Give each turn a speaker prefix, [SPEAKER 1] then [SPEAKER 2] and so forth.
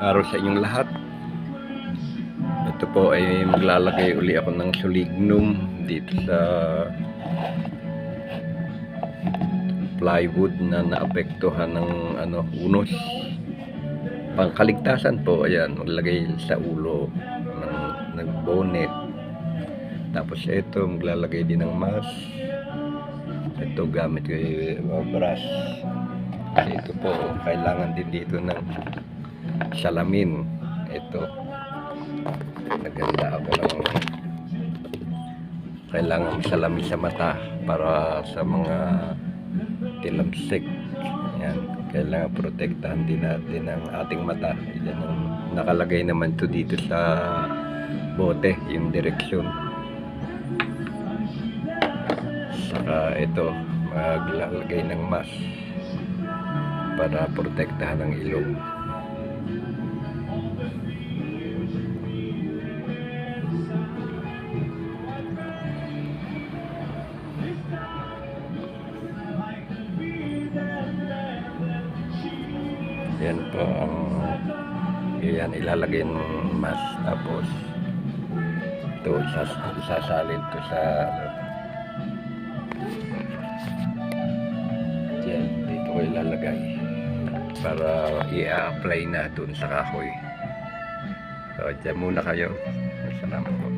[SPEAKER 1] araw sa inyong lahat. Ito po ay maglalagay uli ako ng solignum dito sa plywood na naapektuhan ng unos. Pangkaligtasan po, ayan, maglagay sa ulo ng bonnet. Tapos ito, maglalagay din ng mask. Ito gamit ko yung brush. Ito po, kailangan din dito ng salamin. Ito, naganda ako ng kailangan salamin sa mata para sa mga tilamsik. Yan, kailangan protektahan din natin ang ating mata. Yan ang nakalagay naman to dito sa bote, yung direksyon. Saka ito, maglalagay ng mask para protektahan ang ilong. Yan po ang yan, ilalagay ng mask. Tapos ito, isasalin ko sa yan, dito ko ilalagay para i-apply na dun sa kahoy. So dyan muna kayo. Salamat po.